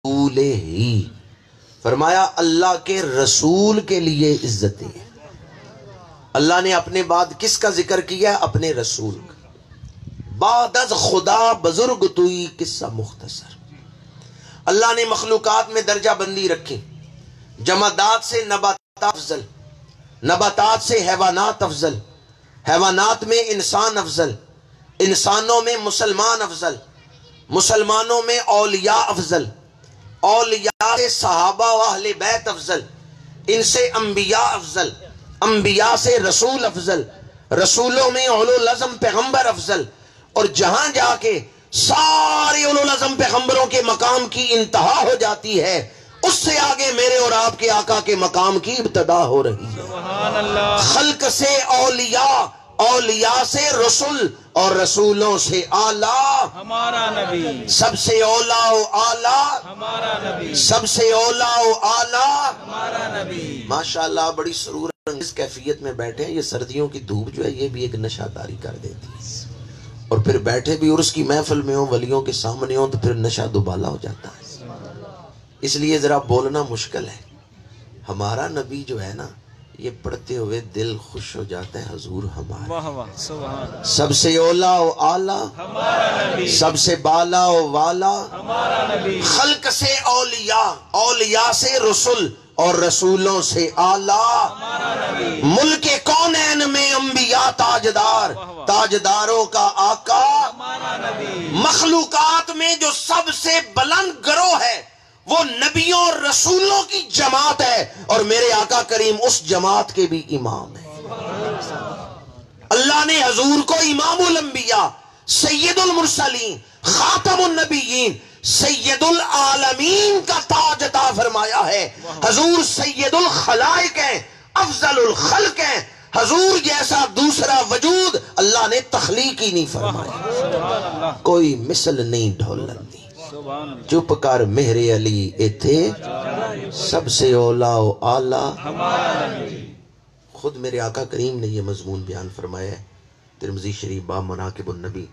ہی، فرمایا اللہ کے رسول کے لیے عزت ہے۔ اللہ نے اپنے بعد کس کا ذکر کیا؟ اپنے رسول کا۔ بعد از خدا بزرگ توئی قصہ مختصر۔ اللہ نے مخلوقات میں درجہ بندی رکھی، جمادات سے نباتات افضل، نباتات سے حیوانات افضل، حیوانات میں انسان افضل، انسانوں میں مسلمان افضل، مسلمانوں میں اولیاء افضل، اولیاء سے صحابہ و اہل بیت افضل، ان سے انبیاء افضل، انبیاء سے رسول افضل، رسولوں میں اولو العزم پیغمبر افضل، اور جہاں جا کے سارے اولو العزم پیغمبروں کے مقام کی انتہا ہو جاتی ہے، اس سے آگے میرے اور آپ کے آقا کے مقام کی ابتدا ہو رہی ہے۔ سبحان اللہ۔ خلق سے اولیاء، اولیاء سے رسول، اور رسولوں سے اعلیٰ ہمارا نبی، سب سے اولا و اعلیٰ، ہمارا نبی، سب سے اولا و اعلیٰ ہمارا نبی۔ ماشاءاللہ بڑی سرور انگیز کیفیت میں بیٹھے ہیں۔ یہ سردیوں کی دھوپ جو ہے یہ بھی ایک نشہ داری کر دیتی ہے، اور پھر بیٹھے بھی عرس کی محفل میں ہوں، ولیوں کے سامنے ہوں، تو پھر نشہ دوبالا ہو جاتا ہے۔ اس لیے ذرا بولنا مشکل ہے۔ ہمارا نبی جو ہے نا، یہ پڑھتے ہوئے دل خوش ہو جاتا ہے، حضور ہمارا واہ واہ، سبحان، سب سے اولا و اعلیٰ، ہمارا نبی، سب سے بالا و والا، ہمارا نبی، خلق سے اولیاء، اولیاء سے رسول، اور رسولوں سے اعلیٰ، ہمارا نبی، ملک کونین میں انبیاء تاجدار، تاجداروں کا آقا، ہمارا نبی، مخلوقات میں جو سب سے بلند گروہ ہے وہ نبیوں اور رسولوں کی جماعت ہے، اور میرے آقا کریم اس جماعت کے بھی امام ہیں۔ اللہ نے حضور کو امام الانبیاء، سید المرسلین، خاتم النبیین، سید العالمین کا تاج عطا فرمایا ہے۔ حضور سید الخلائق ہیں، افضل الخلق ہیں۔ حضور جیسا دوسرا وجود اللہ نے تخلیق ہی نہیں فرمایا۔ سبحان اللہ، کوئی مثل نہیں ڈھولن دی، سبحان اللہ، چپ کر مہر علی ایتھے، سب سے اولا و اعلیٰ ہمارا نبی۔ خود میرے آقا کریم نے یہ مضمون بیان فرمایا ہے، ترمذی شریف باب مناقب النبی،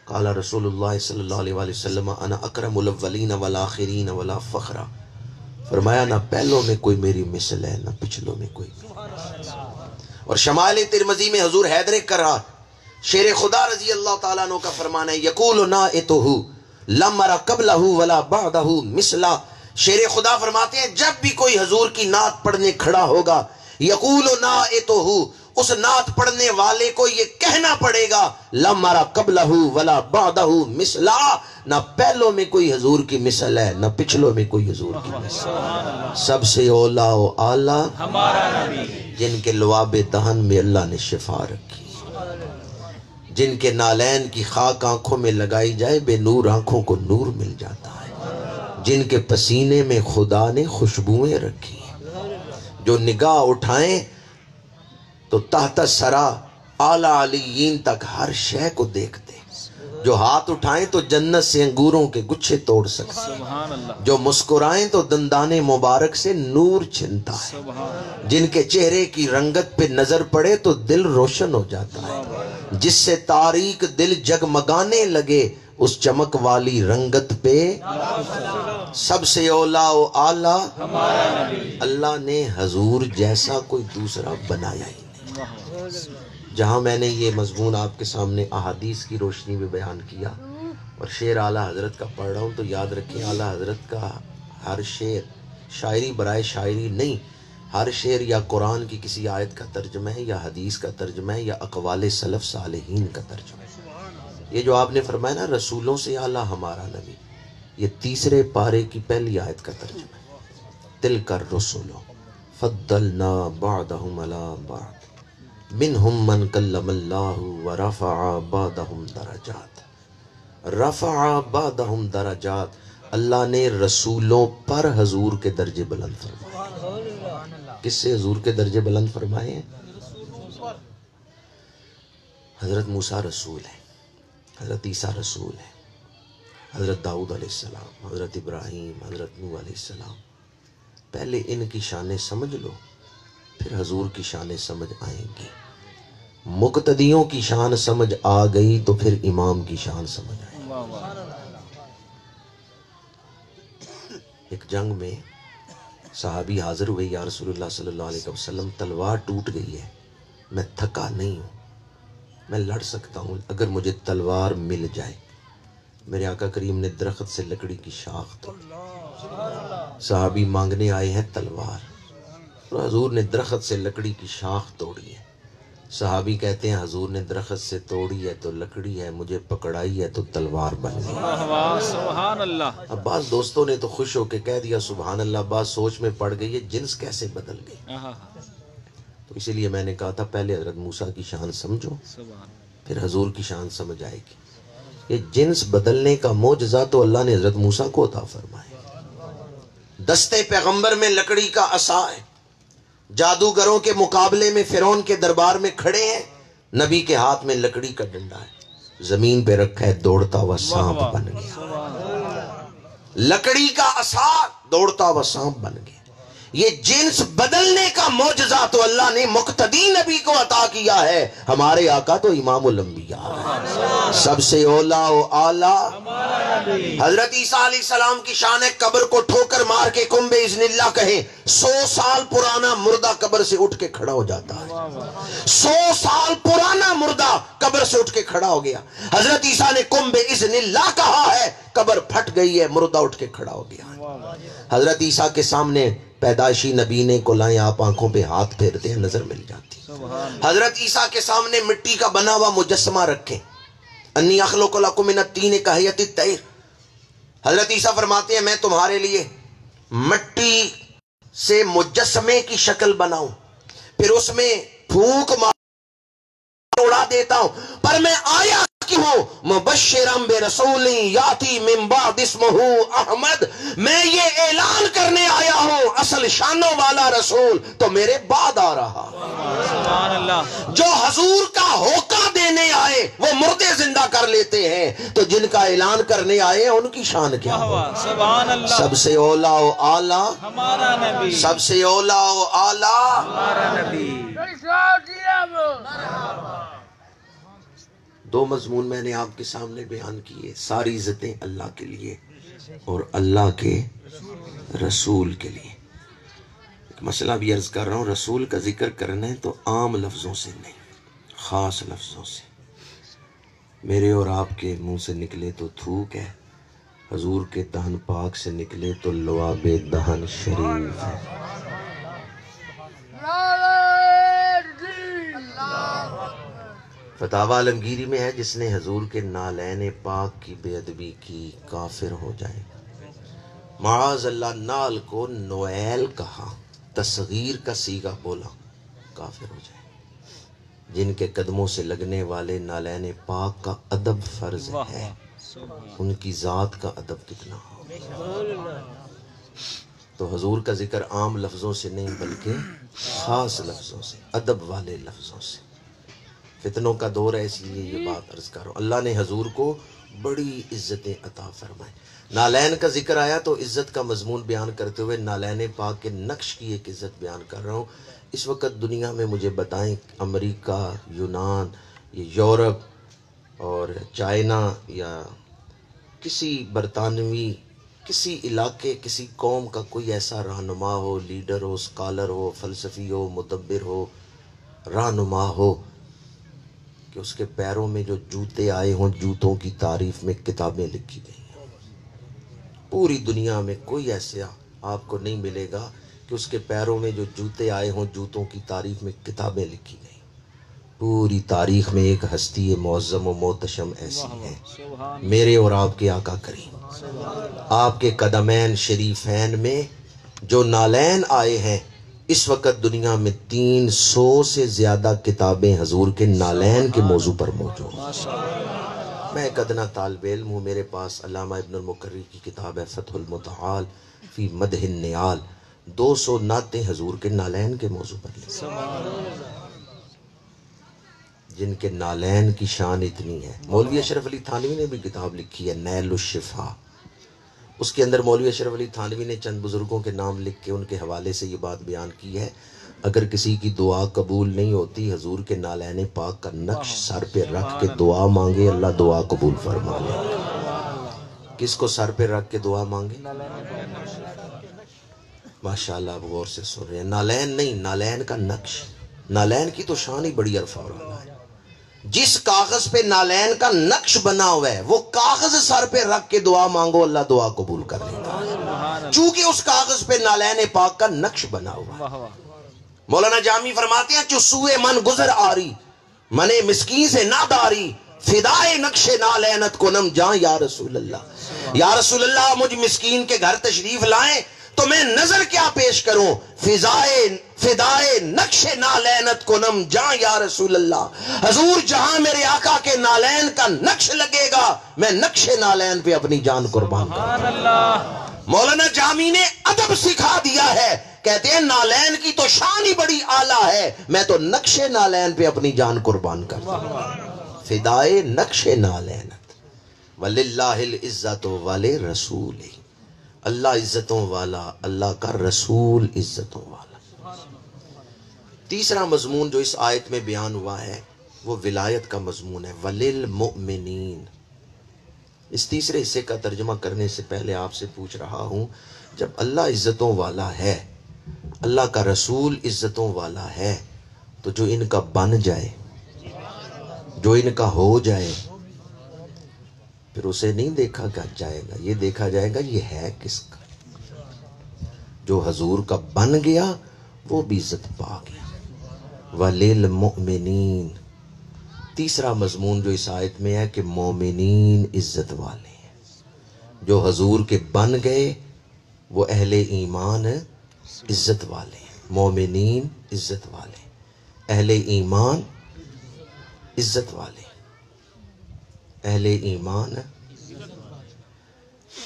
قال رسول اللہ صلی اللہ علیہ وآلہ وسلم انا اکرم الاولین والآخرین ولا فخرا، فرمایا نہ پہلوں میں کوئی میری مثل ہے، نہ پچھلوں میں کوئی میری۔ اور شمائل ترمذی میں حضور حیدر کرا شیر خدا رضی اللہ تعالیٰ عنہ کا فرمانا ہے، یقول نائتہ لم ارى قبلہ ولا بعدہ مثلا، شیر خدا فرماتے ہیں جب بھی کوئی حضور کی نعت پڑھنے کھڑا ہوگا، یقول نائتہ، اس نعت پڑھنے والے کو یہ کہنا پڑے گا لم ارى قبلہ ولا بعدہ مثلا، نہ پہلوں میں کوئی حضور کی مثل ہے، نہ پچھلوں میں کوئی حضور کی مثل ہے۔ سب سے اولا و اعلیٰ ہمارا نبی، جن کے لعاب دہن میں اللہ نے شفا رکھی، جن کے نالین کی خاک آنکھوں میں لگائی جائے بے نور آنکھوں کو نور مل جاتا ہے، جن کے پسینے میں خدا نے خوشبوئیں رکھی ہیں، جو نگاہ اٹھائیں تو تحت سرا اعلیٰ علیین تک ہر شے کو دیکھتے، جو ہاتھ اٹھائیں تو جنت سے انگوروں کے گچھے توڑ سکتے، سبحان اللہ، جو مسکرائیں تو دندان مبارک سے نور چھنتا ہے، سبحان، جن کے چہرے کی رنگت پہ نظر پڑے تو دل روشن ہو جاتا ہے، جس سے تاریک دل جگمگانے لگے اس چمک والی رنگت پہ سب سے اولا و اعلیٰ ہمارا نبی، اللہ نے حضور جیسا کوئی دوسرا بنایا ہی نہیں۔ جہاں میں نے یہ مضمون آپ کے سامنے احادیث کی روشنی میں بیان کیا اور شعر اعلیٰ حضرت کا پڑھ رہا ہوں تو یاد رکھیں اعلیٰ حضرت کا ہر شعر شاعری برائے شاعری نہیں، ہر شعر یا قرآن کی کسی آیت کا ترجمہ ہے، یا حدیث کا ترجمہ ہے، یا اقوال سلف صالحین کا ترجمہ ہے۔ یہ جو آپ نے فرمایا نا رسولوں سے اعلیٰ ہمارا نبی، یہ تیسرے پارے کی پہلی آیت کا ترجمہ ہے۔ تلک الرسل فضلنا بعضهم علی بعض منہم من کلم اللہ ورفع بعضهم درجات، رفع بعضهم درجات، اللہ نے رسولوں پر حضور کے درجے بلند فرمائے۔ کس سے حضور کے درجے بلند فرمائے ہیں؟ حضرت موسیٰ رسول ہے، حضرت عیسیٰ رسول ہے، حضرت داؤد علیہ السلام، حضرت ابراہیم، حضرت نوح علیہ السلام۔ پہلے ان کی شانیں سمجھ لو، پھر حضور کی شانیں سمجھ آئیں گی۔ مقتدیوں کی شان سمجھ آ گئی تو پھر امام کی شان سمجھ آئے گی۔ ایک جنگ میں صحابی حاضر ہوئے، یا رسول اللہ صلی اللہ علیہ وسلم تلوار ٹوٹ گئی ہے، میں تھکا نہیں ہوں، میں لڑ سکتا ہوں اگر مجھے تلوار مل جائے۔ میرے آقا کریم نے درخت سے لکڑی کی شاخ توڑی، صحابی مانگنے آئے ہیں تلوار، اور حضور نے درخت سے لکڑی کی شاخ توڑی ہے۔ صحابی کہتے ہیں حضور نے درخت سے توڑی ہے تو لکڑی ہے، مجھے پکڑائی ہے تو تلوار بن گئی۔ واہ واہ سبحان اللہ۔ اب بعض دوستوں نے تو خوش ہو کے کہہ دیا سبحان اللہ، بعض سوچ میں پڑ گئی ہے جنس کیسے بدل گئی۔ تو اسی لیے میں نے کہا تھا پہلے حضرت موسیٰ کی شان سمجھو، سبحان پھر حضور کی شان سمجھ آئے گی۔ یہ جنس بدلنے کا معجزہ تو اللہ نے حضرت موسیٰ کو عطا فرمایا۔ دستے پیغمبر میں لکڑی کا عصا ہے، جادوگروں کے مقابلے میں فرعون کے دربار میں کھڑے ہیں، نبی کے ہاتھ میں لکڑی کا ڈنڈا ہے، زمین پہ رکھا ہے، دوڑتا ہوا سانپ بن گیا۔ لکڑی کا عصا دوڑتا ہوا سانپ بن گیا۔ یہ جنس بدلنے کا معجزہ تو اللہ نے مقتدی نبی کو عطا کیا ہے۔ ہمارے آقا تو امام الانبیاء ہے، سب سے اولا و اعلیٰ۔ حضرت عیسیٰ علیہ السلام کی شان ہے قبر کو ٹھوکر مار کے کن باذن اللہ کہیں 100 سال پرانا مردہ قبر سے اٹھ کے کھڑا ہو جاتا ہے۔ 100 سال پرانا مردہ قبر سے اٹھ کے کھڑا ہو گیا۔ حضرت عیسیٰ نے کن باذن اللہ کہا ہے، قبر پھٹ گئی ہے، مردہ اٹھ کے کھڑا ہو گیا۔ حضرت عیسیٰ کے سامنے پیدائشی نبینے کو لائیں، آپ آنکھوں پہ ہاتھ پھیرتے ہیں، نظر مل جاتی۔ حضرت عیسیٰ کے سامنے مٹی کا بنا ہوا مجسمہ رکھیں، انی اخلق لکم من الطین کہیۃ الطیر۔ حضرت عیسیٰ فرماتے ہیں میں تمہارے لیے مٹی سے مجسمے کی شکل بناؤں، پھر اس میں پھونک مار اڑا دیتا ہوں، پر میں آیا ہوں مبشرم برسول یاتی من بعد اسمہ احمد، میں یہ اعلان کرنے آیا ہوں اصل شانوں والا رسول تو میرے بعد آ رہا۔ سبحان اللہ۔ جو حضور کا ہوکا دینے آئے وہ مردے زندہ کر لیتے ہیں، تو جن کا اعلان کرنے آئے ان کی شان کیا ہو؟ سبحان اللہ۔ سب سے اولا و اعلیٰ ہمارا نبی، سب سے اولا و اعلیٰ ہمارا نبی۔ دو مضمون میں نے آپ کے سامنے بیان کیے، ساری عزتیں اللہ کے لیے اور اللہ کے رسول کے لیے۔ ایک مسئلہ بھی عرض کر رہا ہوں، رسول کا ذکر کرنا ہے تو عام لفظوں سے نہیں، خاص لفظوں سے۔ میرے اور آپ کے منہ سے نکلے تو تھوک ہے، حضور کے دہن پاک سے نکلے تو لعاب دہن شریف ہے۔ فتاوی عالمگیری میں ہے جس نے حضور کے نالین پاک کی بے ادبی کی کافر ہو جائے گا۔ معاذ اللہ، نال کو نویل کہا، تصغیر کا صیغہ بولا، کافر ہو جائے۔ جن کے قدموں سے لگنے والے نالین پاک کا ادب فرض ہے، ان کی ذات کا ادب کتنا ہو۔ تو حضور کا ذکر عام لفظوں سے نہیں بلکہ خاص لفظوں سے، ادب والے لفظوں سے۔ فتنوں کا دور ہے اس لیے یہ بات عرض کر رہا ہوں۔ اللہ نے حضور کو بڑی عزتیں عطا فرمائیں۔ نالین کا ذکر آیا تو عزت کا مضمون بیان کرتے ہوئے نالین پاک کے نقش کی ایک عزت بیان کر رہا ہوں۔ اس وقت دنیا میں مجھے بتائیں امریکہ، یونان، یورپ اور چائنا یا کسی برطانوی کسی علاقے کسی قوم کا کوئی ایسا رہنما ہو، لیڈر ہو، اسکالر ہو، فلسفی ہو، مدبر ہو، رہنما ہو کہ اس کے پیروں میں جو جوتے آئے ہوں جوتوں کی تعریف میں کتابیں لکھی گئی ہیں۔ پوری دنیا میں کوئی ایسا آپ کو نہیں ملے گا کہ اس کے پیروں میں جو جوتے آئے ہوں جوتوں کی تعریف میں کتابیں لکھی گئی۔ پوری تاریخ میں ایک ہستی معظم و محتشم ایسی ہے، میرے اور آپ کے آقا کریم۔ آپ کے قدمین شریفین میں جو نالین آئے ہیں، اس وقت دنیا میں 300 سے زیادہ کتابیں حضور کے نالین کے موضوع پر موجود ہیں۔ میں ایک ادنا طالب علم ہوں، میرے پاس علامہ ابن المقری کی کتاب ہے فتح المتعال فی مدح النعال، 200 نعتیں حضور کے نالین کے موضوع پر لکھی، جن کے نالین کی شان اتنی ہے۔ مولوی اشرف علی تھانوی نے بھی کتاب لکھی ہے نیل الشفا، اس کے اندر مولوی اشرف علی تھانوی نے چند بزرگوں کے نام لکھ کے ان کے حوالے سے یہ بات بیان کی ہے، اگر کسی کی دعا قبول نہیں ہوتی حضور کے نالین پاک کا نقش سر پہ رکھ کے دعا مانگے، اللہ دعا قبول فرما لے۔ کس کو سر پہ رکھ کے دعا مانگے؟ ماشاءاللہ آپ غور سے سن رہے ہیں. نالین نہیں، نالین کا نقش. نالین کی تو شان ہی بڑی عرفہ اور اللہ ہے. جس کاغذ پہ نالین کا نقش بنا ہوا ہے وہ کاغذ سر پہ رکھ کے دعا مانگو، اللہ دعا قبول کر لیتا ہے، چونکہ اس کاغذ پہ نالین پاک کا نقش بنا ہوا ہے. مولانا جامی فرماتے ہیں، چسوئے من گزر آری، منے مسکین سے نہ داری، فدائے نقش نالینت کنم جان یا رسول اللہ. یا رسول اللہ مجھ مسکین کے گھر تشریف لائیں تو میں نظر کیا پیش کروں، فدائے نقش نالینت کنم جان یا رسول اللہ. حضور جہاں میرے آقا کے نالین کا نقش لگے گا میں نقش نالین پہ اپنی جان قربان کروں. مولانا جامی نے ادب سکھا دیا ہے، کہتے ہیں نالین کی تو شان ہی بڑی اعلیٰ ہے، میں تو نقش نالین پہ اپنی جان قربان کرتا ہوں. فدائے نقش نالینت وللہ العزت ولرسول، اللہ عزتوں والا، اللہ کا رسول عزتوں والا. تیسرا مضمون جو اس آیت میں بیان ہوا ہے وہ ولایت کا مضمون ہے، وللمؤمنین. اس تیسرے حصے کا ترجمہ کرنے سے پہلے آپ سے پوچھ رہا ہوں، جب اللہ عزتوں والا ہے، اللہ کا رسول عزتوں والا ہے، تو جو ان کا بن جائے، جو ان کا ہو جائے، پھر اسے نہیں دیکھا جائے گا، یہ دیکھا جائے گا یہ ہے کس کا. جو حضور کا بن گیا وہ بھی عزت پا گیا. وَلِلْمُؤْمِنِينَ. تیسرا مضمون جو اس آیت میں ہے کہ مومنین عزت والے ہیں. جو حضور کے بن گئے وہ اہل ایمان عزت والے ہیں. مومنین عزت والے، اہل ایمان عزت والے، اہل ایمان.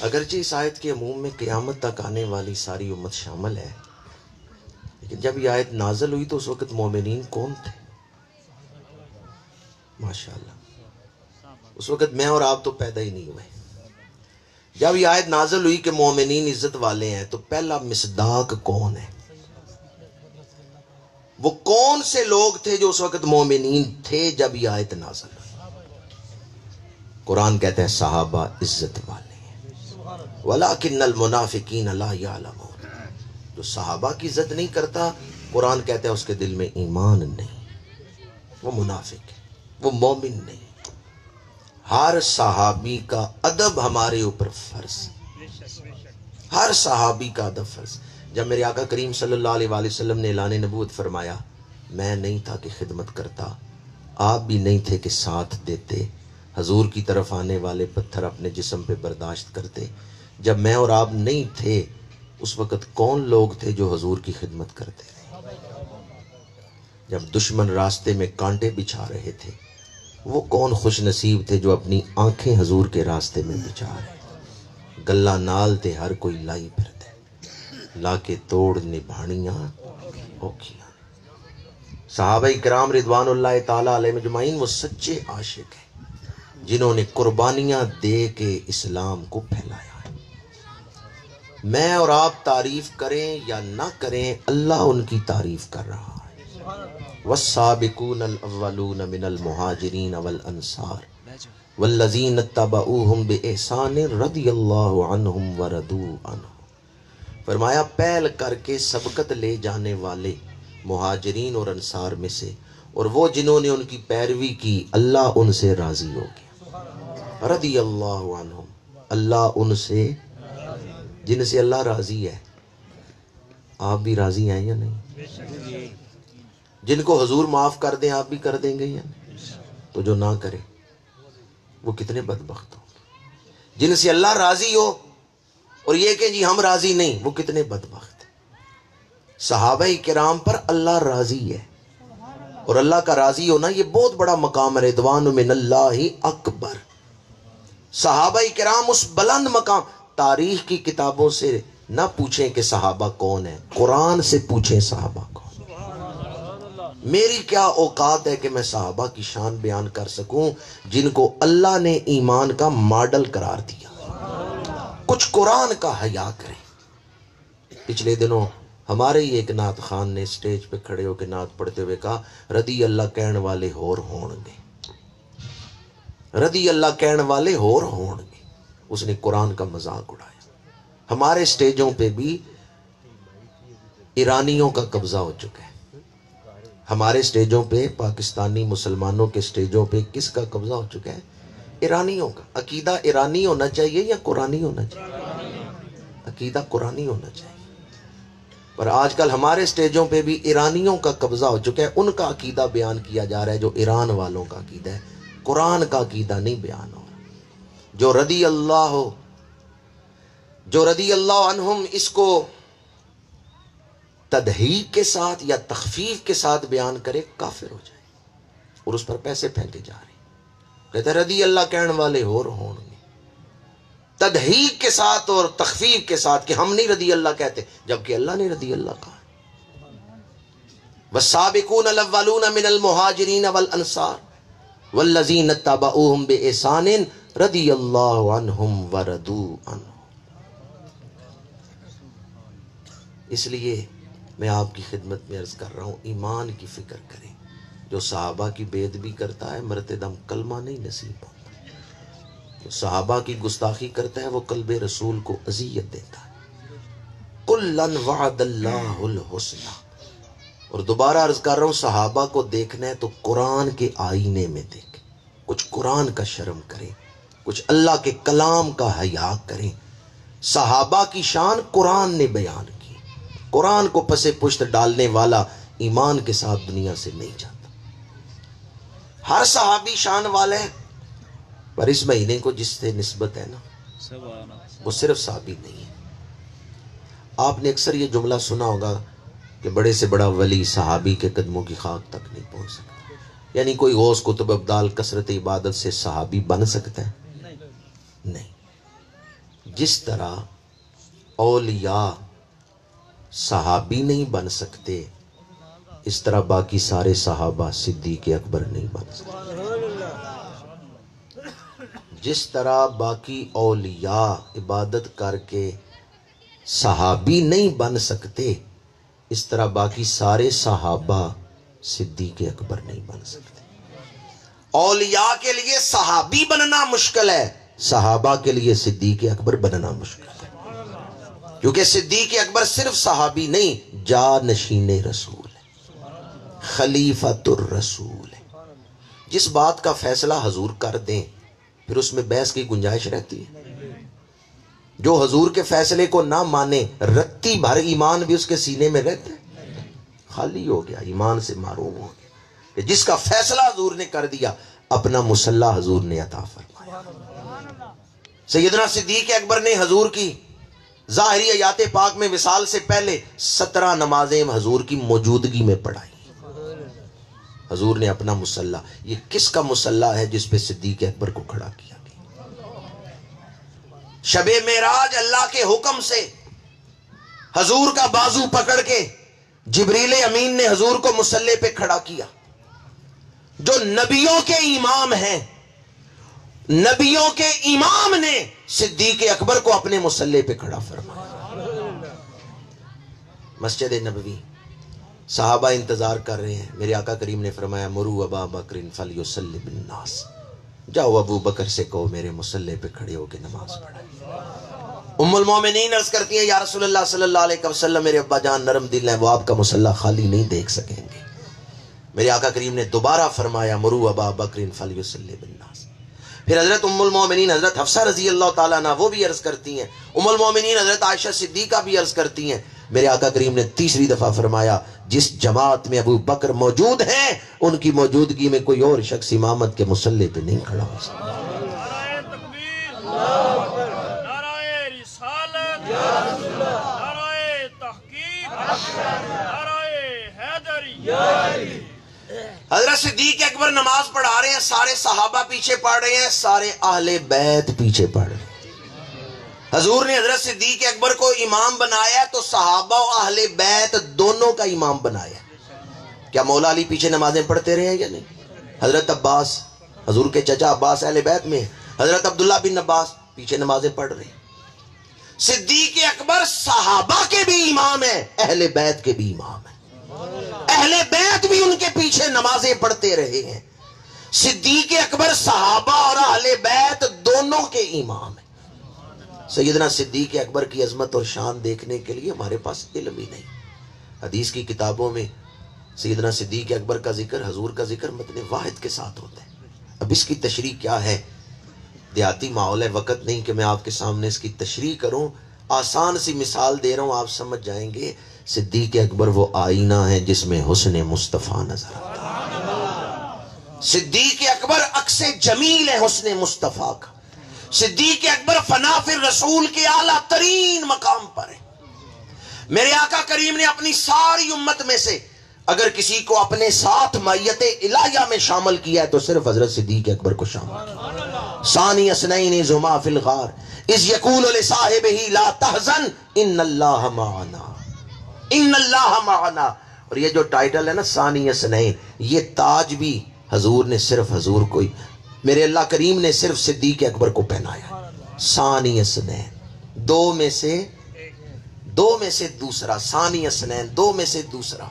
اگرچہ اس آیت کے عموم میں قیامت تک آنے والی ساری امت شامل ہے، لیکن جب یہ آیت نازل ہوئی تو اس وقت مومنین کون تھے؟ ماشاءاللہ اس وقت میں اور آپ تو پیدا ہی نہیں ہوئے. جب یہ آیت نازل ہوئی کہ مومنین عزت والے ہیں تو پہلا مصداق کون ہے؟ وہ کون سے لوگ تھے جو اس وقت مومنین تھے جب یہ آیت نازل ہوئی؟ قرآن کہتے ہیں صحابہ عزت والے ہیں. وَلَكِنَّ الْمُنَافِقِينَ لَا يَعْلَمُونَ. جو صحابہ کی عزت نہیں کرتا، قرآن کہتا ہے اس کے دل میں ایمان نہیں، وہ منافق ہے، وہ مومن نہیں. ہر صحابی کا ادب ہمارے اوپر فرض، ہر صحابی کا ادب فرض. جب میرے آقا کریم صلی اللہ علیہ وآلہ وسلم نے اعلان نبوت فرمایا، میں نہیں تھا کہ خدمت کرتا، آپ بھی نہیں تھے کہ ساتھ دیتے، حضور کی طرف آنے والے پتھر اپنے جسم پہ برداشت کرتے. جب میں اور آپ نہیں تھے اس وقت کون لوگ تھے جو حضور کی خدمت کرتے رہے؟ جب دشمن راستے میں کانٹے بچھا رہے تھے وہ کون خوش نصیب تھے جو اپنی آنکھیں حضور کے راستے میں بچھا رہے؟ گلہ نال تے ہر کوئی لائی پھرتے، لا کے توڑ نبھانیاں اوکھیاں. صحابہ کرام رضوان اللہ تعالیٰ علیہ مجمعین وہ سچے عاشق ہیں جنہوں نے قربانیاں دے کے اسلام کو پھیلایا ہے. میں اور آپ تعریف کریں یا نہ کریں، اللہ ان کی تعریف کر رہا ہے. والسابقون الاولون من المہاجرین والانصار والذین اتبعوہم بإحسان رضی اللہ عنہم ورضوا عنہ. فرمایا پہل کر کے سبقت لے جانے والے مہاجرین اور انصار میں سے، اور وہ جنہوں نے ان کی پیروی کی، اللہ ان سے راضی ہو گیا. رضی اللہ عنہم، اللہ ان سے، جن سے اللہ راضی ہے. آپ بھی راضی ہیں یا نہیں؟ جن کو حضور معاف کر دیں آپ بھی کر دیں گے یا نہیں؟ تو جو نہ کرے وہ کتنے بدبخت ہوں. جن سے اللہ راضی ہو اور یہ کہ جی ہم راضی نہیں، وہ کتنے بدبخت. صحابہ کرام پر اللہ راضی ہے، اور اللہ کا راضی ہونا یہ بہت بڑا مقام ہے. رضوان من اللہ اکبر. صحابہ کرام اس بلند مقام. تاریخ کی کتابوں سے نہ پوچھیں کہ صحابہ کون ہیں، قرآن سے پوچھیں صحابہ کون. میری کیا اوقات ہے کہ میں صحابہ کی شان بیان کر سکوں جن کو اللہ نے ایمان کا ماڈل قرار دیا. کچھ قرآن کا حیا کریں. پچھلے دنوں ہمارے ہی ایک نعت خان نے اسٹیج پہ کھڑے ہو کے نعت پڑھتے ہوئے کہا، رضی اللہ کہن والے ہور ہون گے، رضی اللہ کہن والے ہور ہون گے. اس نے قرآن کا مذاق اڑایا۔ ہمارے سٹیجوں پہ بھی ایرانیوں کا قبضہ ہو چکا ہے۔ ہمارے سٹیجوں پہ، پاکستانی مسلمانوں کے سٹیجوں پہ کس کا قبضہ ہو چکا ہے؟ ایرانیوں کا۔ عقیدہ ایرانی ہونا چاہیے یا قرآنی ہونا چاہیے؟ عقیدہ قرآنی ہونا چاہیے۔ پر آج کل ہمارے سٹیجوں پہ بھی ایرانیوں کا قبضہ ہو چکا ہے، ان کا عقیدہ بیان کیا جا رہا ہے جو ایران والوں کا عقیدہ ہے، قرآن کا عقیدہ نہیں بیان ہو رہا۔ جو رضی اللہ عنہم اس کو تدحیق کے ساتھ یا تخفیف کے ساتھ بیان کرے کافر ہو جائے، اور اس پر پیسے پھینکے جا رہے ہیں۔ کہتے ہیں رضی اللہ کہنے والے ہو رہوں گے، تدحیق کے ساتھ اور تخفیف کے ساتھ کہ ہم نہیں رضی اللہ کہتے، جبکہ اللہ نے رضی اللہ کہا۔ والسابقون الاولون من المہاجرین والانصار والذین اتبعوہم بإحسان رضی اللہ عنہم ورضوا عنہ۔ اس لیے میں آپ کی خدمت میں عرض کر رہا ہوں، ایمان کی فکر کریں۔ جو صحابہ کی بے ادبی کرتا ہے مرتے دم کلمہ نہیں نصیب ہوتا۔ جو صحابہ کی گستاخی کرتا ہے وہ قلب رسول کو اذیت دیتا ہے۔ کُلًّا وعد اللہ الحسنى۔ اور دوبارہ عرض کر رہا ہوں، صحابہ کو دیکھنا ہے تو قرآن کے آئینے میں دیکھیں، کچھ قرآن کا شرم کریں، کچھ اللہ کے کلام کا حیا کریں۔ صحابہ کی شان قرآن نے بیان کی۔ قرآن کو پس پشت ڈالنے والا ایمان کے ساتھ دنیا سے نہیں جاتا۔ ہر صحابی شان والے ہیں، پر اس مہینے کو جس سے نسبت ہے نا وہ صرف صحابی نہیں ہے۔ آپ نے اکثر یہ جملہ سنا ہوگا کہ بڑے سے بڑا ولی صحابی کے قدموں کی خاک تک نہیں پہنچ سکتا، یعنی کوئی غوث قطب ابدال کثرت عبادت سے صحابی بن سکتا ہے؟ نہیں۔ جس طرح اولیاء صحابی نہیں بن سکتے، اس طرح باقی سارے صحابہ صدیق اکبر نہیں بن سکتے۔ جس طرح باقی اولیاء عبادت کر کے صحابی نہیں بن سکتے، اس طرح باقی سارے صحابہ صدیق اکبر نہیں بن سکتے۔ اولیاء کے لیے صحابی بننا مشکل ہے، صحابہ کے لیے صدیق اکبر بننا مشکل ہے، کیونکہ صدیق اکبر صرف صحابی نہیں، جانشین رسول ہے، خلیفۃ الرسول ہے۔ جس بات کا فیصلہ حضور کر دیں پھر اس میں بحث کی گنجائش رہتی ہے؟ جو حضور کے فیصلے کو نہ مانے، رتی بھر ایمان بھی اس کے سینے میں رہتا ہے، خالی ہو گیا، ایمان سے محروم ہو گیا۔ کہ جس کا فیصلہ حضور نے کر دیا، اپنا مسلح حضور نے عطا فرمایا۔ سیدنا صدیق اکبر نے حضور کی ظاہری حیات پاک میں وصال سے پہلے 17 نمازیں حضور کی موجودگی میں پڑھائی۔ حضور نے اپنا مسلح، یہ کس کا مسلح ہے جس پہ صدیق اکبر کو کھڑا کیا گیا؟ شب معراج اللہ کے حکم سے حضور کا بازو پکڑ کے جبریل امین نے حضور کو مسلح پہ کھڑا کیا۔ جو نبیوں کے امام ہیں، نبیوں کے امام نے صدیق اکبر کو اپنے مسلح پہ کھڑا فرمایا۔ مسجد نبوی، صحابہ انتظار کر رہے ہیں، میرے آقا کریم نے فرمایا مرو ابا بکر فلیصلی بالناس، جاؤ ابو بکر سے کہو میرے مسلح پہ کھڑے ہو کے نماز پڑھائیں۔ ام المومنین عرض کرتی ہیں یا رسول اللہ صلی اللہ علیہ وسلم، میرے ابا جان نرم دل ہیں، وہ آپ کا مسلح خالی نہیں دیکھ سکیں گے۔ میرے آقا کریم نے دوبارہ فرمایا مرو ابا بکر فلیصلی بالناس۔ پھر حضرت ام المومنین حضرت حفصہ رضی اللہ تعالیٰ عنہ وہ بھی عرض کرتی ہیں، ام المومنین حضرت عائشہ صدیقہ بھی عرض کرتی ہیں۔ میرے آقا کریم نے تیسری دفعہ فرمایا جس جماعت میں ابو بکر موجود ہیں ان کی موجودگی میں کوئی اور شخص امامت کے مسلح پہ نہیں کھڑا ہو سکتا۔ نعرہ تکبیر، نعرہ رسالت، نعرہ تحقیق، نعرہ حیدری۔ حضرت صدیق اکبر نماز پڑھا رہے ہیں، سارے صحابہ پیچھے پڑھ رہے ہیں، سارے اہل بیت پیچھے پڑھ رہے ہیں۔ حضور نے حضرت صدیق اکبر کو امام بنایا تو صحابہ و اہل بیت دونوں کا امام بنایا۔ کیا مولا علی پیچھے نمازیں پڑھتے رہے ہیں یا نہیں؟ حضرت عباس، حضور کے چچا عباس اہل بیت میں، حضرت عبداللہ بن عباس پیچھے نمازیں پڑھ رہے ہیں۔ صدیق اکبر صحابہ کے بھی امام ہیں، اہل بیت کے بھی امام ہیں، اہل بیت بھی ان کے پیچھے نمازیں پڑھتے رہے ہیں۔ صدیق اکبر صحابہ اور اہل بیت دونوں کے امام ہیں۔ سیدنا صدیق اکبر کی عظمت اور شان دیکھنے کے لیے ہمارے پاس علم ہی نہیں۔ حدیث کی کتابوں میں سیدنا صدیق اکبر کا ذکر، حضور کا ذکر متن واحد کے ساتھ ہوتا ہے۔ اب اس کی تشریح کیا ہے؟ دیہاتی ماحول ہے، وقت نہیں کہ میں آپ کے سامنے اس کی تشریح کروں، آسان سی مثال دے رہا ہوں، آپ سمجھ جائیں گے۔ صدیق اکبر وہ آئینہ ہے جس میں حسن مصطفیٰ نظر آتا ہے۔ صدیق اکبر عکس جمیل ہے حسن مصطفیٰ کا۔ صدیق اکبر فنا فی الرسول کے اعلیٰ ترین مقام پر ہے۔ میرے آقا کریم نے اپنی ساری امت میں سے اگر کسی کو اپنے ساتھ معیت الہیہ میں شامل کیا ہے تو صرف حضرت صدیق اکبر کو شامل کیا۔ ثانی اثنین اذ ہما فی الغار اذ یقول لصاحبہ لا تحزن ان اللہ معنا، ان اللہ معنا۔ اور یہ جو ٹائٹل ہے نا ثانی اثنین، یہ تاج بھی حضور نے صرف حضور کو ہی، میرے اللہ کریم نے صرف صدیق اکبر کو پہنایا۔ ثانی اثنین، دو میں سے دوسرا، ثانی اثنین، دو میں سے دوسرا۔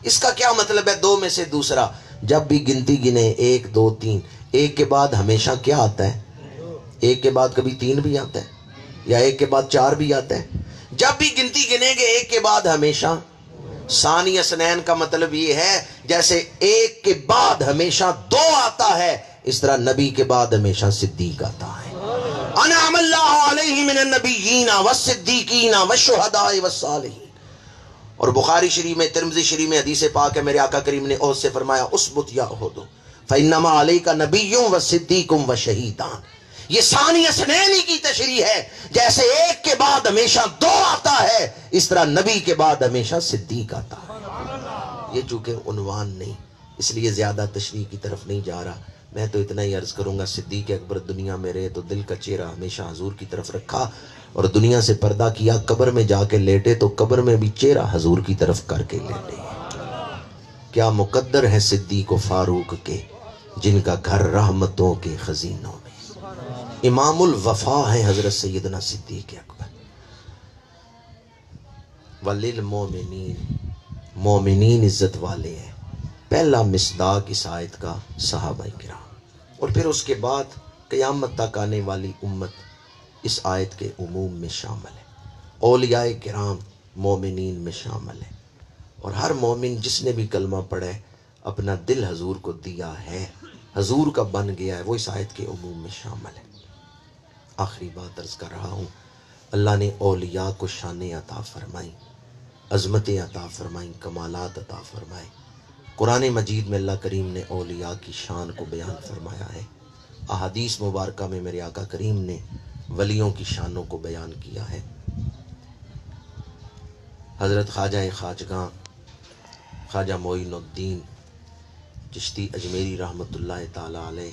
اس کا کیا مطلب ہے دو میں سے دوسرا؟ جب بھی گنتی گنے 1 2 3، ایک کے بعد ہمیشہ کیا آتا ہے؟ ایک کے بعد کبھی 3 بھی آتا ہے، یا ایک کے بعد 4 بھی آتا ہے۔ جب بھی گنتی گنیں گے ایک کے بعد ہمیشہ ثانی اثنین کا مطلب یہ ہے جیسے ایک کے بعد ہمیشہ 2 آتا ہے، اس طرح نبی کے بعد ہمیشہ صدیق آتا ہے۔ انعم اللہ علیہ من النبیین والصدیقین والشہداء والصالحین۔ اور بخاری شریف میں، ترمذی شریف میں حدیث پاک ہے، میرے آقا کریم نے احد سے فرمایا اسبت یا احد فانما علیک نبی وصدیق وشہیدان۔ یہ ثانی اثنین کی تشریح ہے، جیسے ایک کے بعد ہمیشہ 2 آتا ہے اس طرح نبی کے بعد ہمیشہ صدیق آتا ہے۔ یہ چونکہ عنوان نہیں، اس لیے زیادہ تشریح کی طرف نہیں جا رہا، میں تو اتنا ہی عرض کروں گا صدیق اکبر دنیا میں رہے تو دل کا چہرہ ہمیشہ حضور کی طرف رکھا، اور دنیا سے پردہ کیا، قبر میں جا کے لیٹے تو قبر میں بھی چہرہ حضور کی طرف کر کے لیٹے۔ کیا مقدر ہے صدیق و فاروق کے جن کا گھر رحمتوں کے خزینوں میں۔ امام الوفا ہے حضرت سیدنا صدیق اکبر۔ وللمومنین، مومنین عزت والے ہیں، پہلا مصداق اس آیت کا صحابہ کرام، اور پھر اس کے بعد قیامت تک آنے والی امت اس آیت کے عموم میں شامل ہے۔ اولیاء کرام مومنین میں شامل ہے، اور ہر مومن جس نے بھی کلمہ پڑھا ہے اپنا دل حضور کو دیا ہے، حضور کا بن گیا ہے، وہ اس آیت کے عموم میں شامل ہے۔ آخری بات عرض کر رہا ہوں، اللہ نے اولیاء کو شانیں عطا فرمائی، عظمتیں عطا فرمائی، کمالات عطا فرمائے۔ قرآن مجید میں اللہ کریم نے اولیاء کی شان کو بیان فرمایا ہے، احادیث مبارکہ میں میرے آقا کریم نے ولیوں کی شانوں کو بیان کیا ہے۔ حضرت خواجہ خواجگاں خواجہ معین الدین چشتی اجمیری رحمۃ اللہ تعالی علیہ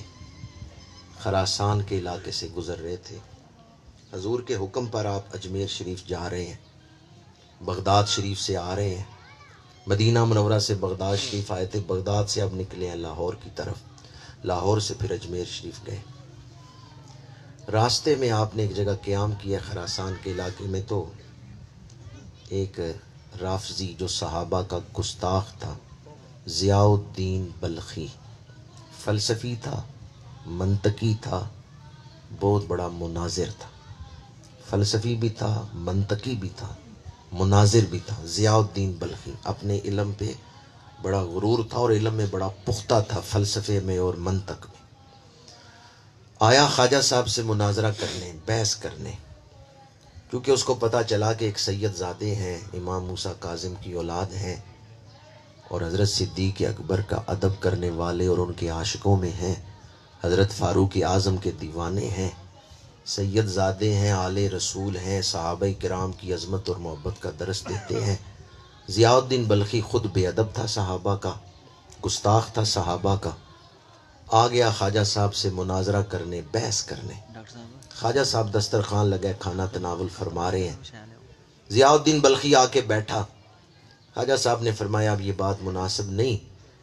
خراسان کے علاقے سے گزر رہے تھے، حضور کے حکم پر آپ اجمیر شریف جا رہے ہیں، بغداد شریف سے آ رہے ہیں، مدینہ منورہ سے بغداد شریف آئے تھے، بغداد سے اب نکلے ہیں لاہور کی طرف، لاہور سے پھر اجمیر شریف گئے۔ راستے میں آپ نے ایک جگہ قیام کیا خراسان کے علاقے میں، تو ایک رافضی جو صحابہ کا گستاخ تھا، ضیاء الدین بلخی، فلسفی تھا، منطقی تھا، بہت بڑا مناظر تھا، فلسفی بھی تھا، منطقی بھی تھا، مناظر بھی تھا۔ ضیاء الدین بلخی اپنے علم پہ بڑا غرور تھا اور علم میں بڑا پختہ تھا، فلسفے میں اور منطق میں۔ آیا خواجہ صاحب سے مناظرہ کرنے، بحث کرنے، کیونکہ اس کو پتہ چلا کہ ایک سید زادے ہیں، امام موسیٰ کاظم کی اولاد ہیں، اور حضرت صدیق اکبر کا ادب کرنے والے اور ان کے عاشقوں میں ہیں، حضرت فاروق اعظم کے دیوانے ہیں، سید زادے ہیں، آل رسول ہیں، صحابہ کرام کی عظمت اور محبت کا درس دیتے ہیں۔ ضیاء الدین بلخی خود بے ادب تھا، صحابہ کا گستاخ تھا، صحابہ کا۔ آ گیا خواجہ صاحب سے مناظرہ کرنے، بحث کرنے۔ خواجہ صاحب دسترخوان لگے، کھانا تناول فرما رہے ہیں، ضیاء الدین بلخی آ کے بیٹھا۔ خواجہ صاحب نے فرمایا اب یہ بات مناسب نہیں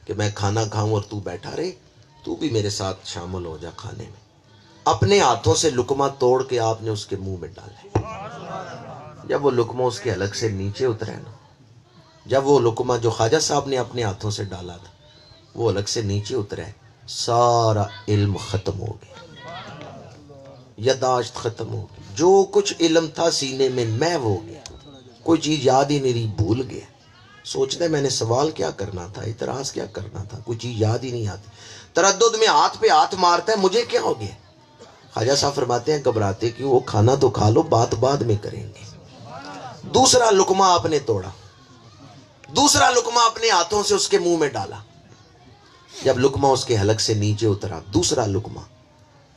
کہ میں کھانا کھاؤں اور تو بیٹھا رہے، تو بھی میرے ساتھ شامل ہو جا کھانے میں۔ اپنے ہاتھوں سے لقمہ توڑ کے آپ نے اس کے منہ میں ڈالا۔ جب وہ لقمہ اس کے حلق سے نیچے اترا نا، جب وہ لقمہ جو خواجہ صاحب نے اپنے ہاتھوں سے ڈالا تھا وہ حلق سے نیچے اترا ہے، سارا علم ختم ہو گیا۔ یادداشت ختم ہو گئی، جو کچھ علم تھا سینے میں محو ہو گیا، کوئی چیز یاد ہی نہیں رہی، بھول گیا، سوچتا ہے میں نے سوال کیا کرنا تھا، اعتراض کیا کرنا تھا، کوئی چیز یاد ہی نہیں آتی، تردد میں ہاتھ پہ ہاتھ مارتا ہے مجھے کیا ہو گیا۔ خواجہ صاحب فرماتے ہیں گھبراتے کیوں، وہ کھانا تو کھا لو، بات بعد میں کریں گے۔ دوسرا لقمہ آپ نے توڑا، دوسرا لقمہ اپنے ہاتھوں سے اس کے منہ میں ڈالا، جب لقمہ اس کے حلق سے نیچے اترا، دوسرا لقمہ،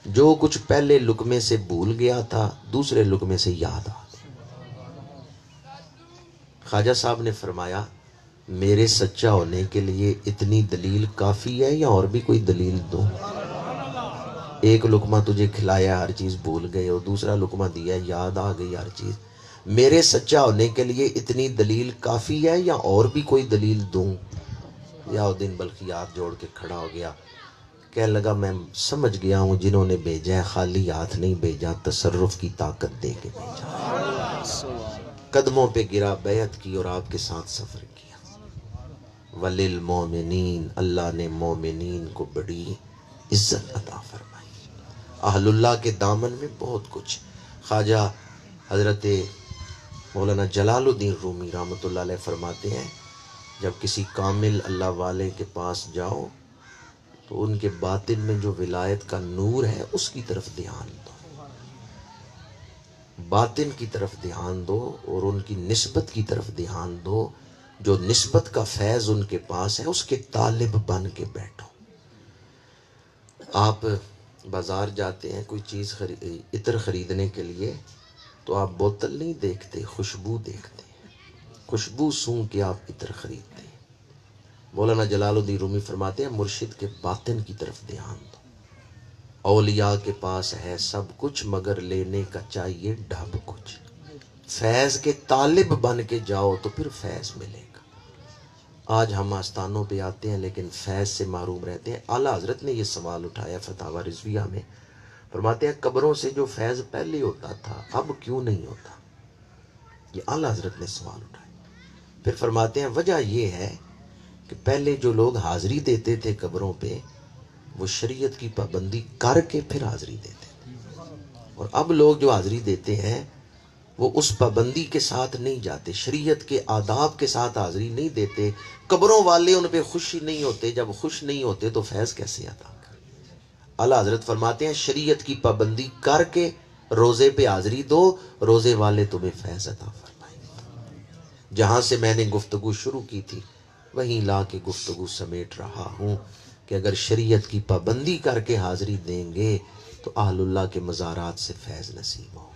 جو کچھ پہلے لقمے سے بھول گیا تھا دوسرے لقمے سے یاد آ گیا۔ خواجہ صاحب نے فرمایا میرے سچا ہونے کے لیے اتنی دلیل کافی ہے یا اور بھی کوئی دلیل دو؟ ایک لقمہ تجھے کھلایا ہر چیز بھول گئے ہو، دوسرا لقمہ دیا یاد آ گئی ہر چیز، میرے سچا ہونے کے لیے اتنی دلیل کافی ہے یا اور بھی کوئی دلیل دوں؟ ضیاءالدین بلخی ہاتھ جوڑ کے کھڑا ہو گیا، کہنے لگا میں سمجھ گیا ہوں جنہوں نے بھیجا ہے خالی ہاتھ نہیں بھیجا، تصرف کی طاقت دے کے بھیجا۔ قدموں پہ گرا، بیعت کی اور آپ کے ساتھ سفر کیا۔ وَلِلْمُؤْمِنِينَ، اللہ نے مومنین کو بڑی عزت عطا فرمائی۔ اہل اللہ کے دامن میں بہت کچھ۔ خواجہ حضرت مولانا جلال الدین رومی رحمۃ اللہ علیہ فرماتے ہیں جب کسی کامل اللہ والے کے پاس جاؤ تو ان کے باطن میں جو ولایت کا نور ہے اس کی طرف دھیان دو، باطن کی طرف دھیان دو اور ان کی نسبت کی طرف دھیان دو، جو نسبت کا فیض ان کے پاس ہے اس کے طالب بن کے بیٹھو۔ آپ بازار جاتے ہیں کوئی چیز عطر خریدنے کے لیے تو آپ بوتل نہیں دیکھتے، خوشبو دیکھتے ہیں، خوشبو سونگھ کے آپ عطر خریدتے ہیں۔ مولانا جلال الدین رومی فرماتے ہیں مرشد کے باطن کی طرف دھیان دو۔ اولیاء کے پاس ہے سب کچھ مگر لینے کا چاہیے ڈھب کچھ، فیض کے طالب بن کے جاؤ تو پھر فیض ملے گا۔ آج ہم آستانوں پہ آتے ہیں لیکن فیض سے محروم رہتے ہیں۔ اعلیٰ حضرت نے یہ سوال اٹھایا فتاوی رضویہ میں، فرماتے ہیں قبروں سے جو فیض پہلے ہوتا تھا اب کیوں نہیں ہوتا؟ یہ اعلیٰ حضرت نے سوال اٹھایا۔ پھر فرماتے ہیں وجہ یہ ہے کہ پہلے جو لوگ حاضری دیتے تھے قبروں پہ وہ شریعت کی پابندی کر کے پھر حاضری دیتے تھے، اور اب لوگ جو حاضری دیتے ہیں وہ اس پابندی کے ساتھ نہیں جاتے، شریعت کے آداب کے ساتھ حاضری نہیں دیتے۔ قبروں والے ان پہ خوشی نہیں ہوتے، جب خوش نہیں ہوتے تو فیض کیسے عطا کریں؟ اعلیٰ حضرت فرماتے ہیں شریعت کی پابندی کر کے روزے پہ حاضری دو، روزے والے تمہیں فیض عطا فرمائیں گے۔ جہاں سے میں نے گفتگو شروع کی تھی وہیں لا کے گفتگو سمیٹ رہا ہوں کہ اگر شریعت کی پابندی کر کے حاضری دیں گے تو اہل اللہ کے مزارات سے فیض نصیب ہوگا۔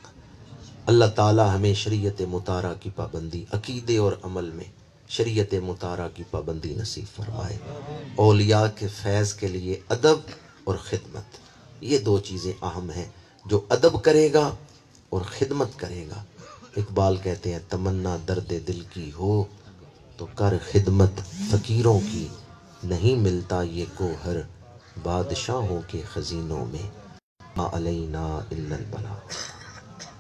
اللہ تعالی ہمیں شریعت مطہرہ کی پابندی عقیدے اور عمل میں شریعت مطہرہ کی پابندی نصیب فرمائے۔ اولیاء کے فیض کے لیے ادب اور خدمت، یہ دو چیزیں اہم ہیں۔ جو ادب کرے گا اور خدمت کرے گا، اقبال کہتے ہیں تمنا درد دل کی ہو تو کر خدمت فقیروں کی، نہیں ملتا یہ گوہر بادشاہوں کے خزینوں میں، ما علینا الا البلاغ۔